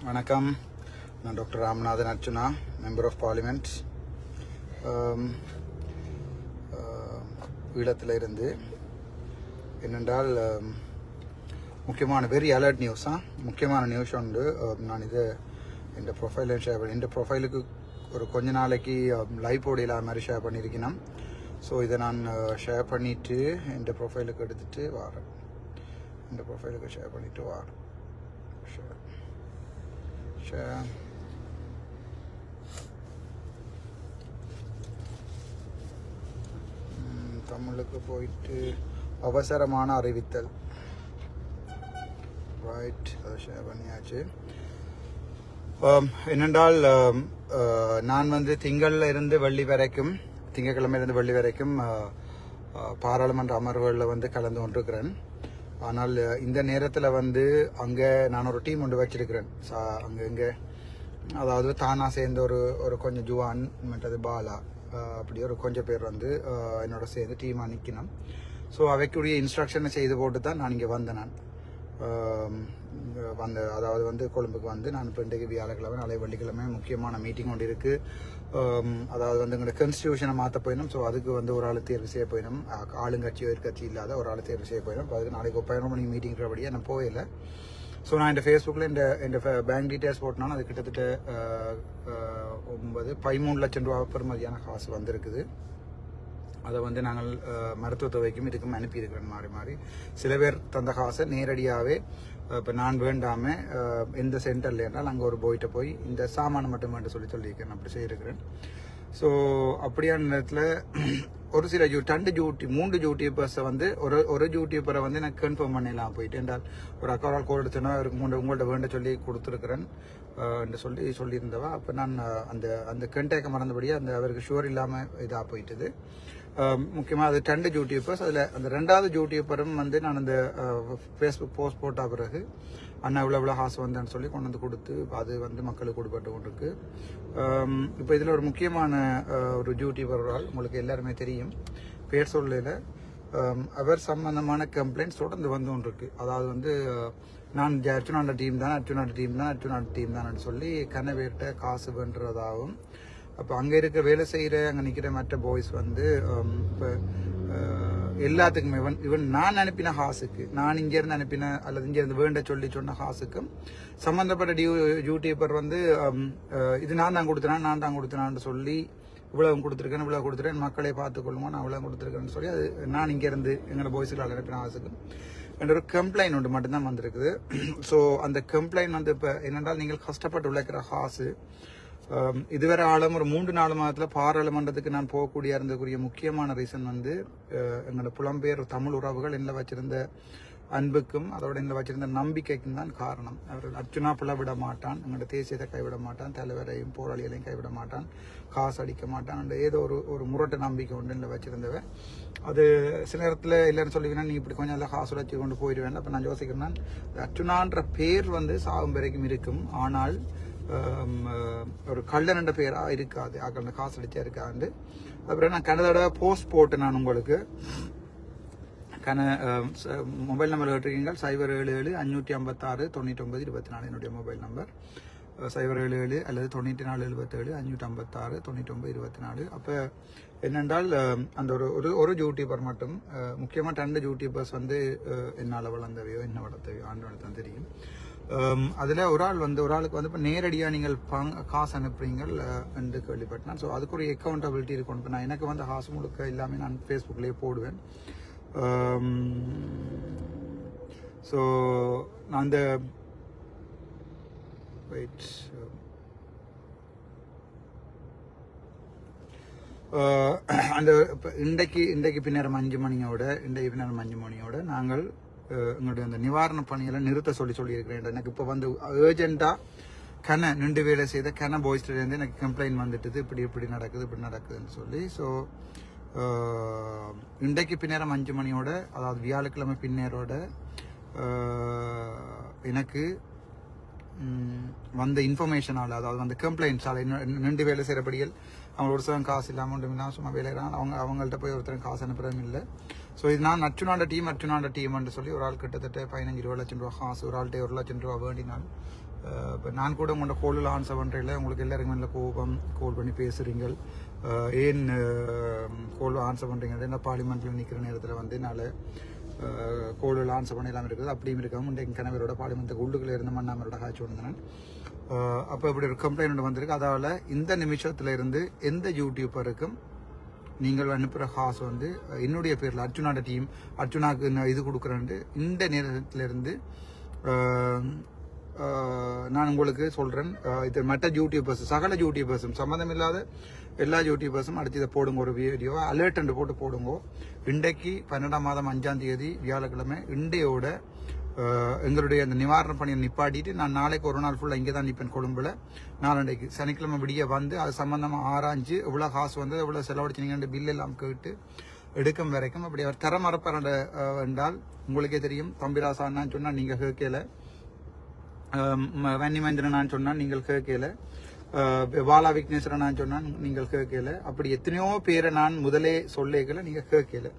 வணக்கம். நான் doctor Ramanathan Archuna, member of parliament. ஈழத்தில் இருந்து என்னென்றால் முக்கியமான வெரி அலர்ட் நியூஸா முக்கியமான நியூஸ் உண்டு. நான் இது இந்த ப்ரொஃபைலில் ஷேர் பண்ணி இந்த ப்ரொஃபைலுக்கு ஒரு கொஞ்ச நாளைக்கு லைவ் போடையில் மாதிரி ஷேர் பண்ணியிருக்கணும். ஸோ இதை நான் ஷேர் பண்ணிவிட்டு இந்த ப்ரொஃபைலுக்கு எடுத்துகிட்டு வரேன். இந்த ப்ரொஃபைலுக்கு ஷேர் பண்ணிவிட்டு வரேன். தமிழுக்கு போயிட்டு அவசரமான அறிவித்தல் ரைட், அதை ஷேர் பண்ணியாச்சு. என்னென்றால் நான் திங்கள்ல இருந்து வெள்ளி வரைக்கும் திங்கட்கிழமையிலிருந்து வெள்ளி வரைக்கும் பாராளுமன்ற அமர்வுகளில் கலந்து கொண்டிருக்கிறேன். ஆனால் இந்த நேரத்தில் அங்கே நான் ஒரு டீம் ஒன்று வச்சிருக்கிறேன். அங்கே அதாவது தானா சேர்ந்த ஒரு கொஞ்சம் ஜுவான் மற்றது பாலா அப்படி ஒரு கொஞ்சம் பேர் என்னோட சேர்ந்து டீமாக நிற்கணும். ஸோ அவைக்குரிய இன்ஸ்ட்ரக்ஷனை செய்து போட்டு தான் நான் இங்கே வந்தேன். நான் அதாவது கொழும்புக்கு நான் இப்போ இன்றைக்கு வியாழக்கிழமை நாளை வெள்ளிக்கிழமை முக்கியமான மீட்டிங் ஒன்று இருக்குது. அதாவது எங்களோட கான்ஸ்டியூஷனை மாற்ற போயிடும். ஸோ அதுக்கு ஒரு ஆள் தேர்வு செய்ய போயிடும். ஆளுங்கட்சியோ எதிர்கட்சி இல்லாத ஒரு ஆள் தேர்வு செய்ய போயிடும். அதுக்கு நாளைக்கு 11 மணிக்கு மீட்டிங்கிறபடியாக நான் போயிடல. ஸோ நான் இந்த ஃபேஸ்புக்கில் இந்த பேங்க் டீட்டெயில்ஸ் போட்டனால அது கிட்டத்தட்ட 13 லட்சம் ரூபா பெறுமதியான காசு வந்திருக்குது. அதை நாங்கள் மருத்துவ தொகைக்கும் இதுக்கும் அனுப்பியிருக்கிறேன் மாறி மாறி. சில பேர் தந்த காசை நேரடியாகவே இப்போ நான் வேண்டாமல் எந்த சென்டரில் என்றால் அங்கே ஒரு போயிட்ட போய் இந்த சாமானை மட்டும் வேண்டு சொல்லியிருக்கேன். அப்படி செய்திருக்கிறேன். ஸோ அப்படியான நேரத்தில் ஒரு சில 3 யூடியூபர்ஸை ஒரு யூடியூபரை எனக்கு கன்ஃபார்ம் பண்ணலாம் போயிட்டு என்றால் ஒரு அக்கௌண்ட் கோல் எடுத்தோன்னா அவருக்கு உங்கள்கிட்ட வேண்ட சொல்லி கொடுத்துருக்குறேன் என்று சொல்லியிருந்தவா. அப்போ நான் அந்த கண்டேக்க மறந்தபடியாக அவருக்கு ஷுவர் இல்லாமல் இதாக போயிட்டுது. முக்கியமாக அது 2 யூடியூபர்ஸ். அதில் அந்த 2வது யூடியூபரும் நான் அந்த ஃபேஸ்புக் போஸ்ட் போட்ட பிறகு அண்ணா இவ்வளோ காசு வந்தேன்னு சொல்லி கொண்டு கொடுத்து அது மக்களுக்கு கொடுப்பட்டு கொண்டிருக்கு. இப்போ இதில் ஒரு முக்கியமான ஒரு யூடியூபர் உங்களுக்கு எல்லாருமே தெரியும், பேர் சொல்லல. அவர் சம்பந்தமான கம்ப்ளைண்ட்ஸ் தொடர்ந்து கொண்டிருக்கு. அதாவது நான் அர்ச்சுனாண்ட டீம் தான் சொல்லி கண்ணவேட்ட காசு பண்ணுறதாகவும், அப்போ அங்கே இருக்க வேலை செய்கிற அங்கே நிற்கிற மற்ற பாய்ஸ் இப்போ எல்லாத்துக்குமே இவன் நான் அனுப்பின காசுக்கு, நான் இங்கேருந்து அனுப்பின அல்லது இங்கேருந்து வேண்ட சொன்ன காசுக்கும் சம்மந்தப்பட்ட யூடியூபர் இது நான் தான் கொடுத்தேனான்னு சொல்லி இவ்வளவு கொடுத்துருக்கேன் மக்களை பார்த்துக்கொள்ளுமோ நான் இவ்வளவு கொடுத்துருக்கேன்னு சொல்லி அது நான் இங்கேருந்து எங்களோட பாய்ஸுகள் அனுப்பின காசுக்கும் என்ற ஒரு கம்ப்ளைண்ட் ஒன்று மட்டும்தான் வந்திருக்குது. ஸோ அந்த கம்ப்ளைண்ட் இப்போ என்னென்றால் நீங்கள் கஷ்டப்பட்டு உழைக்கிற காசு இதுவரை ஆளும் ஒரு 3-4 மாதத்தில் பாராளுமன்றத்துக்கு நான் போகக்கூடிய இருந்தக்கூடிய முக்கியமான ரீசன் எங்களோட புலம்பெயர் தமிழ் உறவுகள் என்ன வச்சிருந்த அன்புக்கும் அதோட என்ன வச்சிருந்த நம்பிக்கைக்கும் தான் காரணம். அவர் அர்ச்சுனா பிளவிட மாட்டான், எங்களோட தேசியத்தை கைவிட மாட்டான், தலைவரையும் போராளிகளையும் கைவிட மாட்டான், காசு அடிக்க மாட்டான், ஏதோ ஒரு முரட்டு நம்பிக்கை ஒன்று என்ன வச்சிருந்தவன். அது சில நேரத்தில் இல்லைன்னு சொல்லிங்கன்னா நீ இப்படி கொஞ்சம் நல்லா காசு உழைச்சி கொண்டு போயிடுவேன். அப்போ நான் யோசிக்கிறேன், அர்ச்சுனான்ற பேர் சாகும் வரைக்கும் இருக்கும். ஆனால் ஒரு கள்ளனண்ட பேராக இருக்காது, அந்த காசு அடிச்சா இருக்காது. அப்புறம் நான் கனதோட போஸ்ட் போட்டு நான் உங்களுக்கு மொபைல் நம்பர் கேட்டிருக்கீங்க 077-556-99-24 என்னுடைய மொபைல் நம்பர் 077 அல்லது 94-77-556-99-24. அப்போ என்னென்றால் அந்த ஒரு யூடியூபர் மட்டும் முக்கியமாக 2 யூடியூபர்ஸ் என்னால் வளர்ந்தவையோ என்ன வளர்த்தவையோ ஆண்டு தான் தெரியும். அதில் ஒரு ஆளுக்கு இப்போ நேரடியாக நீங்கள் காசு அனுப்புறீங்கள் என்று கேள்விப்பட்டேன். ஸோ அதுக்கு ஒரு அக்கௌண்டபிலிட்டி இருக்கும். இப்போ நான் எனக்கு காசு முழுக்க எல்லாமே நான் ஃபேஸ்புக்லேயே போடுவேன். ஸோ நான் அந்த அந்த இன்றைக்கு பின்னேரம் 5 மணியோட நாங்கள் எங்களுடைய அந்த நிவாரண பணிகளை நிறுத்த சொல்லியிருக்கிறேன். எனக்கு இப்போ ஏர்ஜென்ட்டாக நின்று வேலை செய்த பாய்ஸ்லேருந்து எனக்கு கம்ப்ளைண்ட் வந்துட்டுது, இப்படி நடக்குதுன்னு சொல்லி. ஸோ இன்றைக்கு பின்னேரம் 5 மணியோட, அதாவது வியாழக்கிழமை பின்னேரோட எனக்கு வந்த இன்ஃபர்மேஷனால், அதாவது கம்ப்ளைண்ட்ஸால் நின்று வேலை செய்கிறபடிகள் அவங்க ஒரு சில காசு இல்லாமல் ஒன்றும் சும்மா வேலைகிறாங்க, அவங்கள்ட்ட போய் ஒருத்தர் காசு அனுப்புறதும் இல்லை. ஸோ இது நான் அர்ச்சுனாண்ட டீம்னு சொல்லி ஒரு ஆள் கிட்டத்தட்ட 15-20 லட்சம் ரூபா காசு, ஒரு ஆள்கிட்ட 1 லட்சம் ரூபா வேண்டினால் இப்போ நான் கூட உங்களோட கோலில் ஆன்சர் பண்ணுறதில்ல, உங்களுக்கு எல்லாருக்குமே நல்ல கோபம், கோல் பண்ணி பேசுகிறீங்க, ஏன் கோல் ஆன்சர் பண்ணுறீங்க, என்ன பார்லிமெண்ட்டில் நிற்கிற நேரத்தில் வந்து என்னால் கோலில் ஆன்சர் பண்ணலாம் இருக்குது. அப்படியும் இருக்காமல் எங்கள் கணவரோட பார்லிமெண்ட்டுக்கு உள்ளுக்குள்ளே இருந்த மண்ணாமரோட காய்ச்சி வந்தேன். அப்போ இப்படி ஒரு கம்ப்ளைண்ட் வந்திருக்கு. அதால் இந்த நிமிஷத்தில் இருந்து எந்த யூடியூப்பருக்கும் நீங்கள் அனுப்புகிற காசு வந்து என்னுடைய பேரில் அர்ஜுனாட டீம் அர்ஜுனாக்கு நான் இது கொடுக்குறேன்ட்டு இந்த நேரத்திலிருந்து நான் உங்களுக்கு சொல்கிறேன். இது மற்ற யூடியூபர்ஸ், சகல யூடியூபர்ஸும், சம்மந்தம் இல்லாத எல்லா யூடியூபர்ஸும் அடுத்து இதை போடுங்க, ஒரு வீடியோவை அலர்ட் போட்டு போடுங்க. இன்றைக்கு 12 மாதம் 5ஆம் தேதி வியாழக்கிழமை இன்றையோட எங்களுடைய அந்த நிவாரண பணியை நிப்பாட்டிட்டு நான் நாளைக்கு ஒரு நாள் ஃபுல்லாக இங்கே தான் நிற்பேன் கொழும்புல. நாளண்டைக்கு சனிக்கிழமை விடிய வந்து அது சம்பந்தமாக ஆராய்ஞ்சு எவ்வளோ காசு வந்து எவ்வளோ செலவழிச்சினீங்கன்னு பில் எல்லாம் கேட்டு எடுக்கும் வரைக்கும் அப்படி அவர் தர மறப்பார என்றால் உங்களுக்கே தெரியும். தம்பிராசான்னு சொன்னால் நீங்கள் கேட்கல, வன்னிமேந்திரனான்னு சொன்னால் நீங்கள் கேட்கல, பாலா விக்னேஸ்வரனான்னு சொன்னால் நீங்கள் கேட்கல. அப்படி எத்தனையோ பேரை நான் முதலே சொல்லிக்கல, நீங்கள் கேட்கல.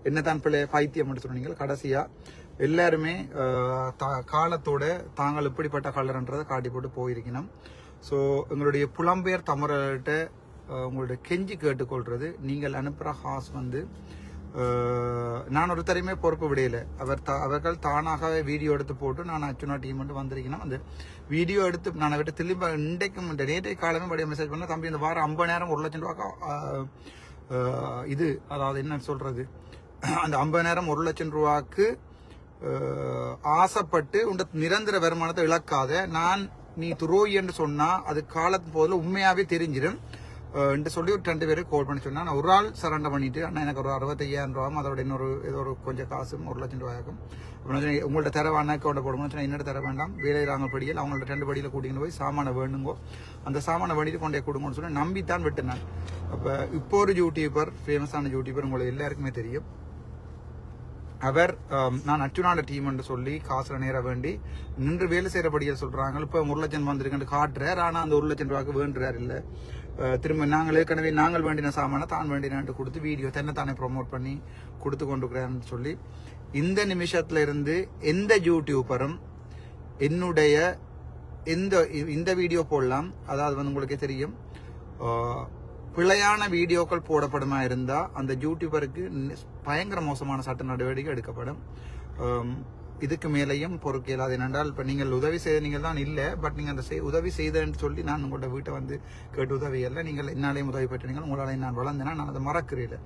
என்னதான் பிள்ளை பைத்தியம் மட்டும் சொன்னீங்க. கடைசியாக எல்லாருமே காலத்தோட தாங்கள் எப்படிப்பட்ட கலர்ன்றதை காட்டி போட்டு போயிருக்கணும். ஸோ எங்களுடைய புலம்பெயர் தமிழர்கிட்ட உங்களுடைய கெஞ்சி கேட்டுக்கொள்றது, நீங்கள் அனுப்புகிற ஹாஸ் வந்து நான் ஒருத்தரையுமே பொறுப்பு விடையில. அவர்கள் தானாகவே வீடியோ எடுத்து போட்டு நான் அர்ஜுனா டீம் மட்டும் வந்திருக்கேன். அந்த வீடியோ எடுத்து நான் விட்டு திரும்ப இன்றைக்கும் நேற்றைய காலமே படிய மெசேஜ் பண்ண, தம்பி இந்த வாரம் 50 நேரம் 1 லட்சம் ரூபாய்க்கு இது, அதாவது என்ன சொல்றது, அந்த 50 நேரம் 1 லட்சம் ரூபாய்க்கு ஆசைப்பட்டு உண்ட நிரந்தர வருமானத்தை இழக்காத. நான் நீ துரோகி என்று சொன்னா அது காலத்து போதில் உண்மையாவே தெரிஞ்சிடும் என்று சொல்லி ஒரு 2 பேருக்கு கால் பண்ணி சொன்னா, நான் ஒரு ஆள் சரண்டர் பண்ணிட்டு, அண்ணா எனக்கு ஒரு 65,000 ரூபாயும் அதோட இன்னொரு ஏதோ ஒரு கொஞ்சம் காசும் 1 லட்சம் ரூபாய்க்கும் உங்கள்ட்ட தர வேணா அக்கௌண்ட்டை போடுங்க. என்னோட தர வேண்டாம், வேலை ராங்க படியில் அவங்கள்ட்ட 2 படியில் கூட்டிகிட்டு போய் சாமானை வேணுங்கோ, அந்த சாமானை வேண்டிட்டு கொண்டே கொடுங்கன்னு சொல்லி நம்பித்தான் விட்டு நான். அப்போ இப்போ ஒரு யூடியூபர், ஃபேமஸான யூடியூபர், உங்களுக்கு எல்லாருக்குமே தெரியும். அவர் நான் அர்ஜுனாட டீம் என்று சொல்லி காசுல நேர வேண்டி நின்று வேலை செய்யறபடியா சொல்றாங்க. இப்போ 1 லட்சம் வந்திருக்குன்னு காட்டுறாரு, ஆனா அந்த 1 லட்சம் ரூபாய்க்கு வேண்டுறாரு இல்ல. திரும்ப நாங்கள் ஏற்கனவே நாங்கள் வேண்டின சாமான தான் வேண்டினான்ட்டு கொடுத்து வீடியோ தன்னைத்தானே ப்ரொமோட் பண்ணி கொடுத்து கொண்டுக்கிறான்னு சொல்லி இந்த நிமிஷத்துல இருந்து எந்த யூடியூபரும் என்னுடைய இந்த வீடியோ போடலாம். அதாவது வந்து உங்களுக்கே தெரியும், பிழையான வீடியோக்கள் போடப்படுமா இருந்தா அந்த யூடியூபருக்கு பயங்கர மோசமான சட்ட நடவடிக்கை எடுக்கப்படும். இதுக்கு மேலேயும் பொறுக்க இயலாது. என்னென்றால் இப்போ நீங்கள் உதவி செய்த நீங்கள் தான் இல்லை, பட் நீங்கள் அந்த உதவி செய்தேன்னு சொல்லி நான் உங்களோட வீட்டை வந்து கேட்டு உதவி இல்லை, நீங்கள் என்னாலேயும் உதவி பெற்றீங்க, உங்களால் நான் வளர்ந்தேன்னா நான் அதை மறக்கிறேன்.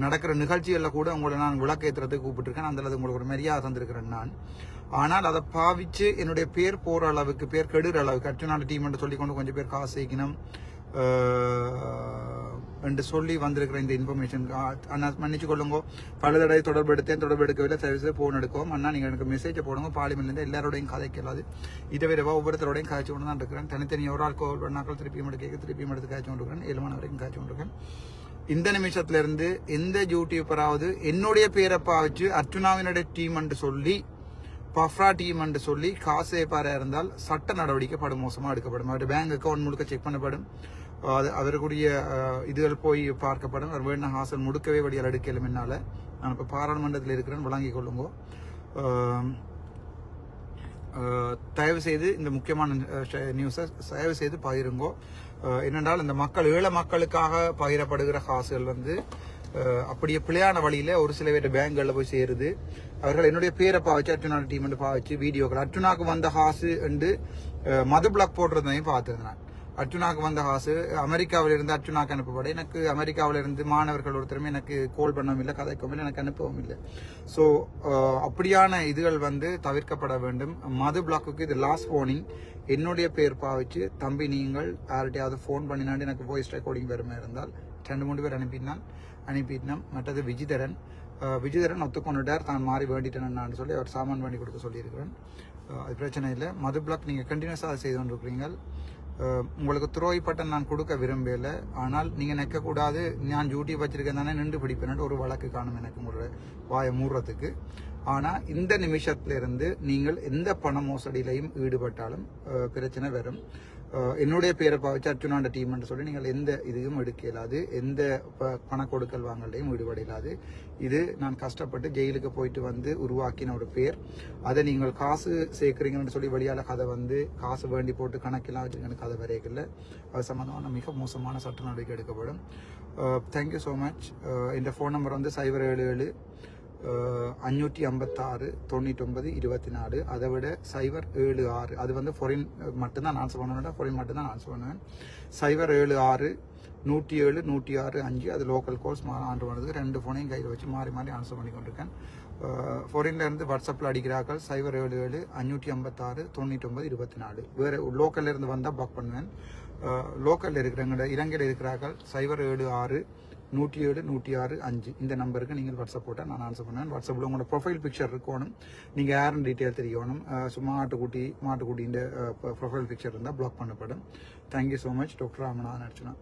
நடக்கிற நிகழ்ச்சிகளில் கூட உங்களை நான் விளக்கேற்றுறதுக்கு கூப்பிட்டுருக்கேன், அந்த அளவுக்கு உங்களுக்கு ஒரு மரியாதை தந்திருக்கிறேன் நான். ஆனால் அதை பாவிச்சு என்னுடைய பேர் போற அளவுக்கு, பேர் கெடுற அளவுக்கு அர்ஜுனாட டீம் என்று சொல்லி கொண்டு கொஞ்சம் பேர் காசு சேர்க்கணும் என்று சொல்லி வந்திருக்கிற இந்த இன்ஃபர்மேஷன் அண்ணா மன்னிச்சு கொள்ளுங்க. பல தடவை தொடர்பு எடுக்கவில்லை, சர்வீஸில் ஃபோன் எடுக்கும். அண்ணா நீங்கள் எனக்கு மெசேஜை போடுங்க, பார்லிமெண்ட்லேருந்து எல்லாரோடையும் கதைக்கலாது. இதை விடவா ஒவ்வொருத்தரோடையும் காய்ச்சி கொண்டு தான் இருக்கிறேன். தனித்தனி ஒரு ஆள் கோல் பண்ணாக்கள் திருப்பியும் எடுத்து காய்ச்சி கொண்டு இருக்கிறேன். 7 மணி வரைக்கும் காய்ச்சி கொண்டிருக்கேன். இந்த நிமிஷத்துல இருந்து எந்த யூடியூபராவது என்னுடைய பேரை பாவிச்சு அர்ஜுனாவினுடைய டீம் என்று சொல்லி, பஃப்ரா டீம் என்று சொல்லி காசு பாரா இருந்தால் சட்ட நடவடிக்கை படுமோசமாக எடுக்கப்படும். அவருடைய பேங்க் அக்கௌண்ட் முழுக்க செக் பண்ணப்படும், அவருக்குரிய இதுகள் போய் பார்க்கப்படும். அவர் வேணா ஹாசல் முடுக்கவே வழியால் எடுக்கலும். என்னால் நான் இப்போ பாராளுமன்றத்தில் இருக்கிறேன், வழங்கிக் கொள்ளுங்க. தயவு செய்து இந்த முக்கியமான நியூஸை தயவு செய்து பகிருங்கோ. என்னென்றால் இந்த மக்கள், ஏழை மக்களுக்காக பகிரப்படுகிற காசுகள் வந்து அப்படியே பிழையான வழியில ஒரு சில பேர் பேங்க்களில் போய் சேருது. அவர்கள் என்னுடைய பேரை பாவச்சு அர்ஜுனா டீம் பாவச்சு வீடியோக்கள் அர்ஜுனாக்கு வந்த காசு என்று மது பிளாக் போடுறதையும் பார்த்துருந்தேன். அர்ஜுனாக்கு வந்த காசு அமெரிக்காவில் இருந்து அர்ஜுனாக்கு அனுப்பப்பட, எனக்கு அமெரிக்காவில் இருந்து மாணவர்கள் ஒருத்தருமே எனக்கு கால் பண்ணவும் இல்லை, கதைக்கவும் இல்லை, எனக்கு அனுப்பவும் இல்லை. ஸோ அப்படியான இதுகள் வந்து தவிர்க்கப்பட வேண்டும். மது பிளாக்குக்கு இது லாஸ்ட் வார்னிங். என்னுடைய பேர் பாவிச்சு தம்பி நீங்கள் யார்கிட்டையாவது ஃபோன் பண்ணினாண்டு எனக்கு வாய்ஸ் ரெக்கார்டிங் வருமா இருந்தால் 2-3 பேர் அனுப்பினான். மற்றது விஜிதரன் ஒத்துக்கொண்டுட்டார், தான் மாறி வேண்டிட்டேன்னு சொல்லி அவர் சாமான் வேண்டி கொடுக்க சொல்லியிருக்கிறேன். அது பிரச்சனை இல்லை. மது பிளாக் நீங்கள் கண்டினியூஸாக அதை செய்து கொண்டிருக்கிறீங்க. உங்களுக்கு துரோகிப்பட்ட நான் கொடுக்க விரும்பல, ஆனால் நீங்கள் நிற்கக்கூடாது. நான் யூடியூப் வச்சிருக்கேன் தானே நின்று பிடிப்பேன் ஒரு வழக்கு காணும் எனக்கு உங்களோட வாயை மூடுறதுக்கு. ஆனால் இந்த நிமிஷத்திலிருந்து நீங்கள் எந்த பண மோசடியிலையும் ஈடுபட்டாலும் பிரச்சனை வரும். என்னுடைய பேரை பாவிச்சு அர்ச்சுனாண்ட டீம்னு சொல்லி நீங்கள் எந்த இதையும் எடுக்க இயலாது, எந்த பண கொடுக்கல் வாங்கலையும் ஈடுபட இயலாது. இது நான் கஷ்டப்பட்டு ஜெயிலுக்கு போயிட்டு வந்து உருவாக்கின ஒரு பேர். அதை நீங்கள் காசு சேர்க்குறீங்கன்னு சொல்லி வெளியால் கதை வந்து காசு வேண்டி போட்டு கணக்கெல்லாம் வச்சுருக்கேன்னு கதை வரைக்கல. அது சம்மந்தமான மிக மோசமான சட்ட நடவடிக்கை எடுக்கப்படும். Thank you so much. இந்த ஃபோன் நம்பர் வந்து 077 556 99 24. அதை விட 076, அது வந்து ஃபாரின் மட்டும்தான் ஆன்சர் பண்ணுவேன், ஃபாரின் மட்டும்தான் ஆன்சர் பண்ணுவேன். 076 107 106 5. அது லோக்கல் கோல்ஸ் ஆண்டு பண்ணுறது. 2 ஃபோனையும் கையில் வச்சு மாறி மாறி ஆன்சர் பண்ணி கொண்டிருக்கேன். ஃபாரின்லேருந்து வாட்ஸ்அப்பில் அடிக்கிறார்கள் 077 556 99 24. வேறு லோக்கல்ல இருந்து வந்தால் பிளாக் பண்ணுவேன். லோக்கலில் இருக்கிறவங்க இலங்கையில் இருக்கிறார்கள் 076 107 106 5. இந்த நம்பருக்கு நீங்கள் வாட்ஸ்அப் போட்டால் நான் ஆன்சர் பண்ணுவேன். வாட்ஸ்அப்பில் உங்களோட ப்ரொஃபைல் பிக்சர் இருக்கணும், நீங்கள் யாருன்னு டீட்டெயில் தெரியணும். சும்மா மாட்டுக்குட்டியின் ப்ரொஃபைல் பிக்சர் இருந்தால் பிளாக் பண்ணப்படும். Thank you so much. Doctor Ramanathan Archana.